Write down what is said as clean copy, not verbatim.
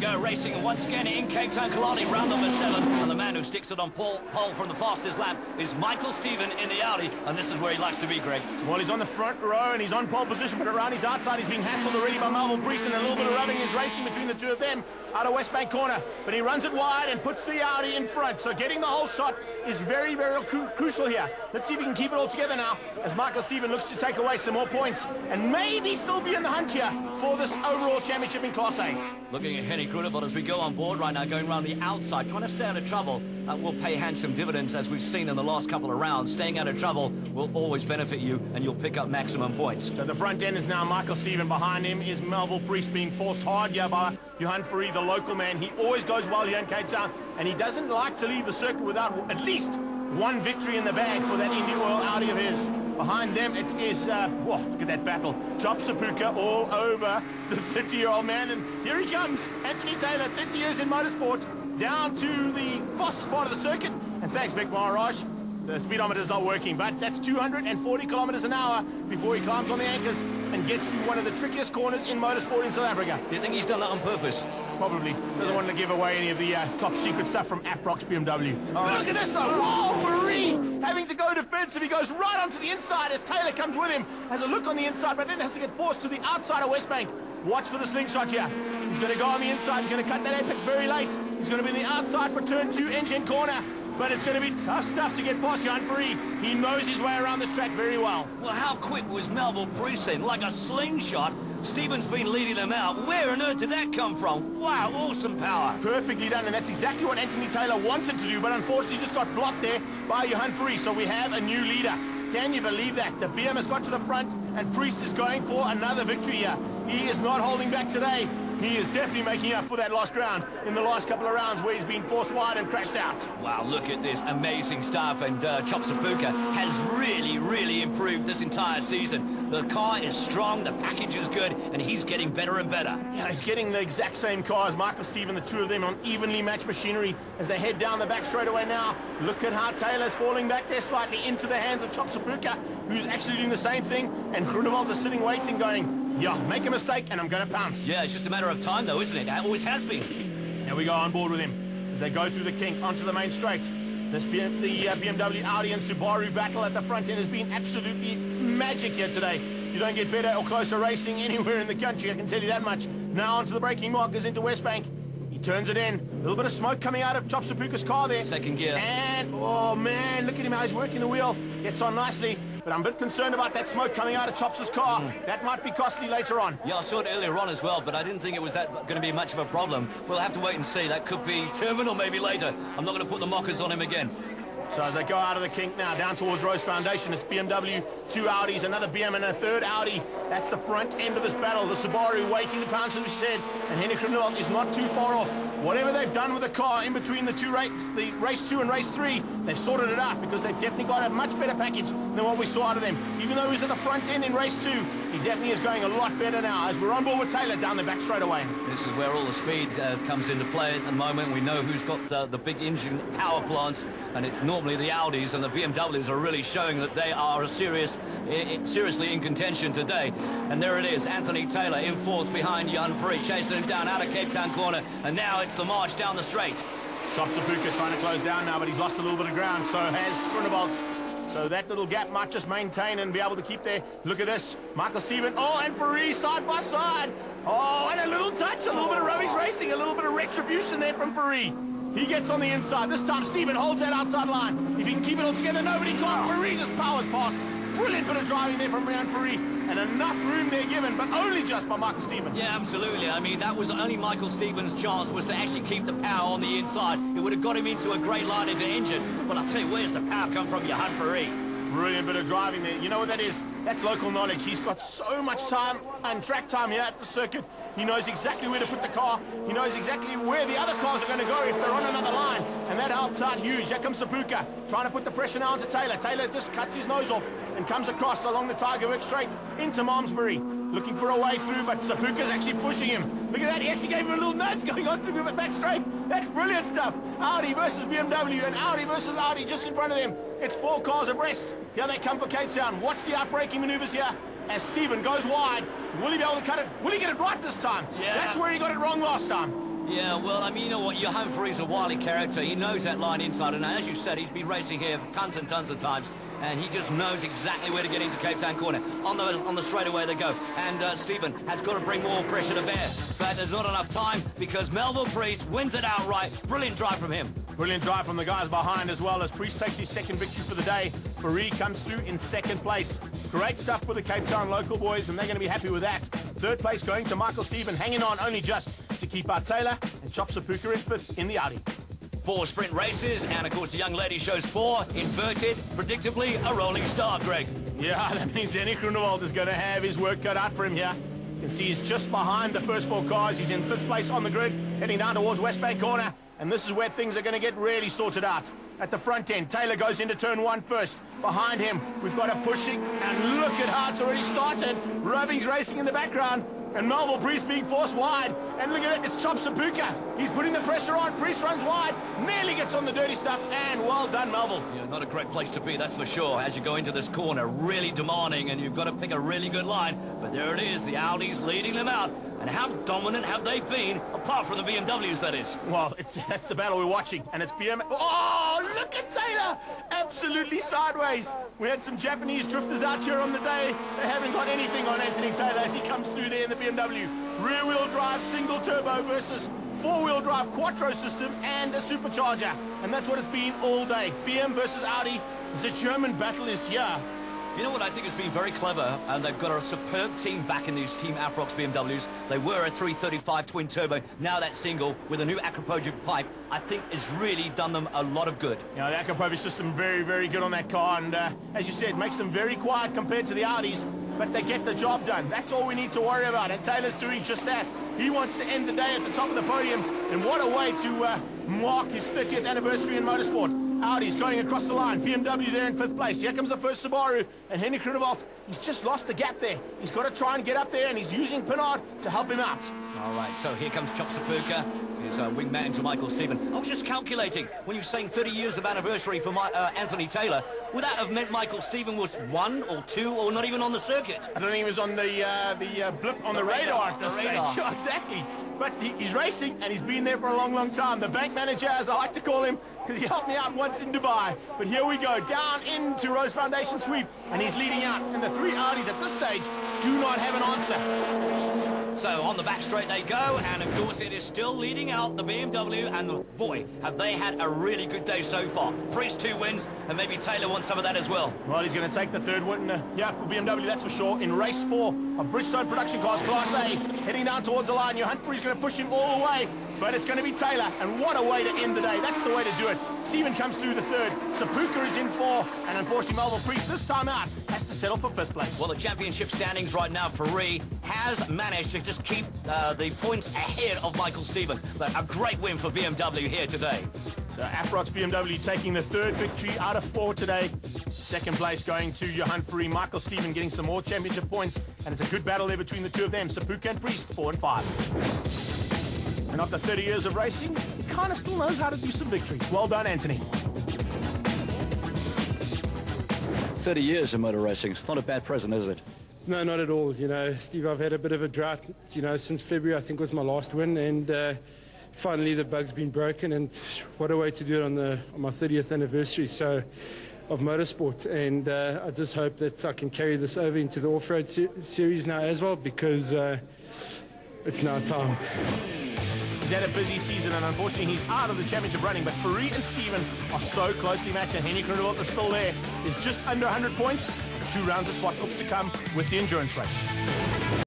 go, racing once again in Cape Town, Killarney, round number 7. And the man who sticks it on pole from the fastest lap is Michael Stephen in the Audi. And this is where he likes to be, Greg. Well, he's on the front row and he's on pole position, but around his outside he's being hassled already by Melville Priest, and a little bit of rubbing is racing between the two of them out of West Bank corner. But he runs it wide and puts the Audi in front. So getting the whole shot is very, very crucial here. Let's see if he can keep it all together now as Michael Stephen looks to take away some more points and maybe still be in the hunt here for this overall championship in Class 8. Looking at Henny Krudeveld as we go on board right now, going around the outside, trying to stay out of trouble. Will pay handsome dividends, as we've seen in the last couple of rounds. Staying out of trouble will always benefit you, and you'll pick up maximum points. So the front end is now Michael Stephen. Behind him is Melville Priest, being forced hard here by Johan Fourie, the local man. He always goes well here in Cape Town, and he doesn't like to leave the circuit without at least one victory in the bag for that Indy Oil Audi of his. Behind them, it is, whoa, look at that battle. Chop Sapuka all over the 30-year-old man. And here he comes, Anthony Taylor, 30 years in motorsport, down to the fastest part of the circuit. And thanks, Vic Maharaj. The speedometer's not working, but that's 240 kilometers an hour before he climbs on the anchors and gets through one of the trickiest corners in motorsport in South Africa. Do you think he's done that on purpose? Probably. Doesn't want to give away any of the top secret stuff from Afrox BMW. Right. Look at this though. Whoa, Fourie having to go defensive. He goes right onto the inside as Taylor comes with him. Has a look on the inside, but then has to get forced to the outside of West Bank. Watch for the slingshot here. He's going to go on the inside. He's going to cut that apex very late. He's going to be in the outside for turn 2 engine corner. But it's going to be tough stuff to get past Johan Fourie. He knows his way around this track very well. Well, how quick was Melville Priest then? Like a slingshot. Stephen's been leading them out. Where on earth did that come from? Wow, awesome power. Perfectly done, and that's exactly what Anthony Taylor wanted to do, but unfortunately just got blocked there by Johan Fourie. So we have a new leader. Can you believe that? The BM has got to the front, and Priest is going for another victory here. He is not holding back today. He is definitely making up for that lost ground in the last couple of rounds where he's been forced wide and crashed out. Wow, look at this amazing stuff, and Chop Sapuka has really improved this entire season. The car is strong, the package is good, and he's getting better and better. Yeah, he's getting the exact same car as Michael Stephen, the two of them on evenly matched machinery as they head down the back straightaway now. Look at how Taylor's falling back there slightly into the hands of Chop Sapuka, who's actually doing the same thing, and Grunewald is sitting waiting going, yeah, make a mistake and I'm going to pounce. Yeah, it's just a matter of time though, isn't it? It always has been. Now we go on board with him as they go through the kink onto the main straight. The BMW, Audi and Subaru battle at the front end has been absolutely magic here today. You don't get better or closer racing anywhere in the country, I can tell you that much. Now onto the braking markers into West Bank. He turns it in. A little bit of smoke coming out of Chop Sapuka's car there. Second gear. And, oh man, look at him how he's working the wheel. Gets on nicely. But I'm a bit concerned about that smoke coming out of Chops's car. That might be costly later on. Yeah, I saw it earlier on as well, but I didn't think it was going to be much of a problem. We'll have to wait and see. That could be terminal maybe later. I'm not going to put the mockers on him again. So as they go out of the kink now, down towards Rose Foundation, it's BMW, 2 Audis, another BM and a third Audi. That's the front end of this battle. The Subaru waiting to pounce, as we said, and Henny Krudeveld is not too far off. Whatever they've done with the car in between the two the race 2 and race 3, they've sorted it out because they've definitely got a much better package than what we saw out of them. Even though he was at the front end in race 2, he definitely is going a lot better now as we're on board with Taylor down the back straight away. This is where all the speed comes into play at the moment. We know who's got the big engine power plants, and it's normally the Audis, and the BMWs are really showing that they are seriously in contention today. And there it is, Anthony Taylor in 4th behind Johan Fourie, chasing him down out of Cape Town corner, and now it's the march down the straight. Chop Sapuka trying to close down now, but he's lost a little bit of ground, so has Grunewald. So that little gap might just maintain and be able to keep there. Look at this, Michael Stephen, oh, and Fourie side by side. Oh, and a little touch, a little bit of rubbish racing, a little bit of retribution there from Fourie. He gets on the inside. This time Stephen holds that outside line. If he can keep it all together, nobody can. Fourie just powers past. Brilliant bit of driving there from Johan Fourie. And enough room there given, but only just by Michael Stephen. Yeah, absolutely. I mean, that was only Michael Stephen's chance, was to actually keep the power on the inside. It would have got him into a great line into engine. But I'll tell you, where's the power come from? Johan Fourie. Brilliant bit of driving there. You know what that is? That's local knowledge. He's got so much time and track time here at the circuit. He knows exactly where to put the car. He knows exactly where the other cars are going to go if they're on another line. And that helps out huge. Here comes Sapuka, trying to put the pressure now onto Taylor. Taylor just cuts his nose off and comes across along the Tiger Works straight into Malmesbury. Looking for a way through, but Sapuka's actually pushing him. Look at that, he actually gave him a little nudge going on to move it back straight. That's brilliant stuff. Audi versus BMW and Audi versus Audi just in front of them. It's 4 cars abreast. Here they come for Cape Town. Watch the outbraking maneuvers here as Stephen goes wide. Will he be able to cut it? Will he get it right this time? Yeah. That's where he got it wrong last time. Yeah, well, I mean, you know what? Johan Verheer's a wily character. He knows that line inside, and as you said, he's been racing here tons and tons of times, and he just knows exactly where to get into Cape Town corner. On the straightaway they go, and Stephen has got to bring more pressure to bear, but there's not enough time because Melville Priest wins it outright. Brilliant drive from him. Brilliant drive from the guys behind as well, as Priest takes his second victory for the day. Verheer comes through in second place. Great stuff for the Cape Town local boys, and they're going to be happy with that. Third place going to Michael Stephen, hanging on only just to keep out Taylor, and Chop Sapuka in fifth in the Audi. 4 sprint races, and of course the young lady shows 4, inverted, predictably a rolling start, Greg. Yeah, that means Henny Groenewald is going to have his work cut out for him here. You can see he's just behind the first 4 cars. He's in 5th place on the grid, heading down towards West Bank corner, and this is where things are going to get really sorted out. At the front end, Taylor goes into turn 1 first. Behind him, we've got a pushing, and look at how it's already started. Rubbing's racing in the background, and Melville Priest being forced wide. And look at it, it's Chop Sapuka. He's putting the pressure on. Priest runs wide, nearly gets on the dirty stuff, and well done, Melville. Yeah, not a great place to be, that's for sure. As you go into this corner, really demanding, and you've got to pick a really good line. But there it is, the Audi's leading them out. And how dominant have they been, apart from the BMWs, that is? Well, that's the battle we're watching, and it's BM... Oh, look at Taylor! Absolutely sideways. We had some Japanese drifters out here on the day. They haven't got anything on Anthony Taylor as he comes through there in the BMW. Rear-wheel drive, single turbo versus 4-wheel drive quattro system and a supercharger. And that's what it's been all day. BM versus Audi. The German battle is here. You know what I think has been very clever, and they've got a superb team back in these Team Aprox BMWs. They were a 335 twin turbo, now that single with a new Acropogic pipe, I think has really done them a lot of good. You know, the Acropogic system very, very good on that car, and as you said, makes them very quiet compared to the Audis, but they get the job done. That's all we need to worry about, and Taylor's doing just that. He wants to end the day at the top of the podium, and what a way to mark his 30th anniversary in motorsport. Audi's going across the line. BMW there in 5th place. Here comes the first Subaru. And Henny Groenewald, he's just lost the gap there. He's got to try and get up there, and he's using Pinard to help him out. All right, so here comes Chop Sapuka. He's a wingman to Michael Stephen. I was just calculating, when you're saying 30 years of anniversary for Anthony Taylor, would that have meant Michael Stephen was 1 or 2 or not even on the circuit? I don't think he was on the blip on the radar at this stage. Sure, exactly. But he's racing, and he's been there for a long, long time. The bank manager, as I like to call him, because he helped me out once in Dubai. But here we go, down into Rose Foundation sweep, and he's leading out. And the 3 Audis at this stage do not have an answer. So on the back straight they go, and of course it is still leading out the BMW, and boy, have they had a really good day so far. Priest 2 wins, and maybe Taylor wants some of that as well. Well, he's going to take the 3rd win, yeah, for BMW, that's for sure. In race 4 of Bridgestone production cars, Class A, heading down towards the line. Johan Verheer's going to push him all the way, but it's going to be Taylor, and what a way to end the day. That's the way to do it. Stephen comes through the 3rd. Sapuka is in 4, and unfortunately Melville Priest this time out has to settle for 5th place. Well, the championship standings right now, Verheer has managed to just keep the points ahead of Michael Stephen. But a great win for BMW here today. So Aprox BMW taking the 3rd victory out of 4 today. 2nd place going to Johan Verheer. Michael Stephen getting some more championship points, and it's a good battle there between the 2 of them. Sapuka and Priest, 4 and 5. And after 30 years of racing, he kind of still knows how to do some victories. Well done, Anthony. 30 years of motor racing. It's not a bad present, is it? No, not at all. You know, Steve, I've had a bit of a drought, you know, since February, I think was my last win, and finally the bug's been broken, and what a way to do it on my 30th anniversary of motorsport. And I just hope that I can carry this over into the off-road series now as well, because it's now time. He's had a busy season, and unfortunately he's out of the championship running, but Verheer and Stephen are so closely matched, and Henny Groenewald is still there. He's just under 100 points. 2 rounds of swap up to come with the endurance race.